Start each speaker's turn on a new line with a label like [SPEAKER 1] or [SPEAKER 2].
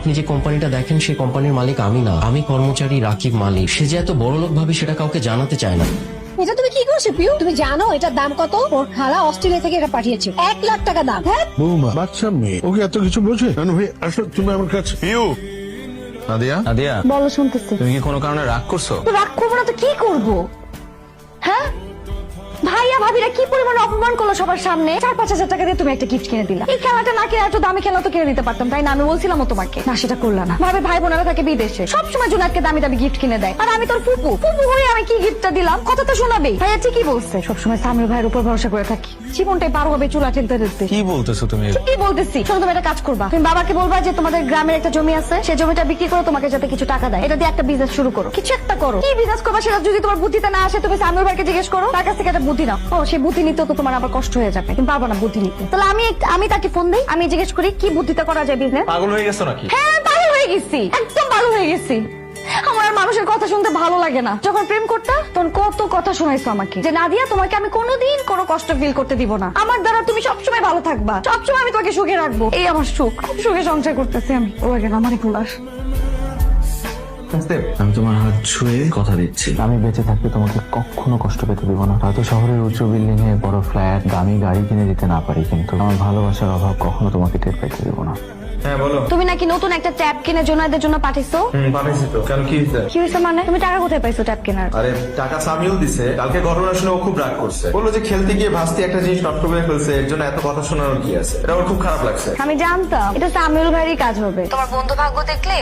[SPEAKER 1] আপনি যে কোম্পানিটা দেখেন সেই কোম্পানির মালিক আমি না, আমি কর্মচারী রাকিব মালিক। সে যে এত বড়লোক ভাবে সেটা কাউকে জানাতে চায় না।
[SPEAKER 2] এটা তুমি কি করছো পিউ? তুমি জানো এটার দাম কত? ওর খালা অস্ট্রেলিয়া থেকে এটা পাঠিয়েছে, 1,00,000 টাকা দাম। হ্যাঁ
[SPEAKER 3] বৌমা বাচ্চা মেয়ে, ওকে এত কিছু বোঝে? নানু ভাই আসো তুমি আমার কাছে।
[SPEAKER 4] পিউ, নাদিয়া, নাদিয়া,
[SPEAKER 2] বলো, শুনতেছি।
[SPEAKER 4] তুমি কি কোনো কারণে রাগ করছো?
[SPEAKER 2] তো রাগ করবো না তো কি করবো? হ্যাঁ, ভাইয়া ভাবিরা কি পরিমাণে অপমান করলো সবার সামনে। 4-5 হাজার টাকা দিয়ে তুমি একটা গিফট কিনে দিলা। এই খেলাটা না কিনে একটু দামি খেলা তো কিনে দিতে পারতাম, তাই না? আমি বলছিলাম তোমাকে, না সেটা করলা না। ভাবে ভাই বোনেরা থাকে বিদেশে, সবসময় জুনাতকে দামি দামি গিফট কিনে দেয়, আর আমি তোর ফুপু ফুপু হয়ে আমি কি গিফটটা দিলাম? কথা তো শোনাবেই। ভাইয়া ঠিকই বলছে, সবসময় সামির ভাইয়ের উপর ভরসা করে থাকি, জীবনটাই পার হবে চুলা ঠেলতে ঠেলতে।
[SPEAKER 4] কি বলতেছো তুমি?
[SPEAKER 2] কি বলতেছি? শোনো, তুমি একটা কাজ করবা, তুমি বাবাকে বলবা যে তোমাদের গ্রামের একটা জমি আছে, সেই জমিটা বিক্রি করে তোমাকে যাতে কিছু টাকা দেয়, এটা দিয়ে একটা বিজনেস শুরু করো। কিছু একটা করো। কি বিজনেস করবা সেটা যদি তোমার বুদ্ধিতে না আসে, তুমি সামির ভাইকে জিজ্ঞেস করো, তার কাছ থেকে একটা বুদ্ধি নাও। ও সেই বুদ্ধি নিতে তো তোমার আবার কষ্ট হয়ে যাবে, তুমি পারবো না বুদ্ধি নিতে। তাহলে আমি তাকে ফোন দিই, আমি জিজ্ঞেস করি কি বুদ্ধিতে করা যায় বিজনেস।
[SPEAKER 4] পাগল হয়ে গেছো নাকি?
[SPEAKER 2] হ্যাঁ, পাগল হয়ে গেছি, একদম পাগল হয়ে গেছি। আমার আর মানুষের কথা শুনতে ভালো লাগে না। যখন প্রেম করতে তখন কত কথা শোনাইছো আমাকে, যে নাদিয়া তোমাকে আমি কোনোদিন কোনো কষ্ট ফিল করতে দিব না, আমার দ্বারা তুমি সবসময় ভালো থাকবা, সবসময় আমি তোমাকে সুখে রাখবো। এই আমার সুখ, খুব সুখে সংসার করতেছি আমি। ও লাগে না আমারই ভুলাস।
[SPEAKER 5] আমি তোমার হাত ছুঁয়ে কথা দিচ্ছি, আমি বেঁচে থাকতে তোমাকে কখনো কষ্ট পেতে দিব না। হয়তো শহরের উঁচু বিল্ডিং এ বড় ফ্ল্যাট দামি গাড়ি কিনে দিতে না পারি, কিন্তু আমার ভালোবাসার অভাব কখনো তোমাকে টের পাইতে দিব না।
[SPEAKER 4] হ্যাঁ বলো।
[SPEAKER 2] তুমি নাকি নতুন একটা ট্যাব কিনে জোনাইদের জন্য পাঠিয়েছো?
[SPEAKER 4] পাঠাইছি তো। কেন, কি হয়েছে?
[SPEAKER 2] কি হয়েছে মানে? তুমি টাকা কোথায় পাইছো ট্যাব কেনার?
[SPEAKER 4] আরে টাকা সামিউল দিছে। কালকে ঘটনা শুনে ও খুব রাগ করছে, বললো যে খেলতে গিয়ে ভাস্তি একটা জিনিস নষ্ট করে ফেলছে, এর জন্য এত কথা শোনানোর কি আছে। এটা ওর খুব খারাপ লাগছে।
[SPEAKER 2] আমি জানতাম এটা সামিউল ভাইয়েরই কাজ হবে। তোমার বন্ধু ভাগ্য দেখলে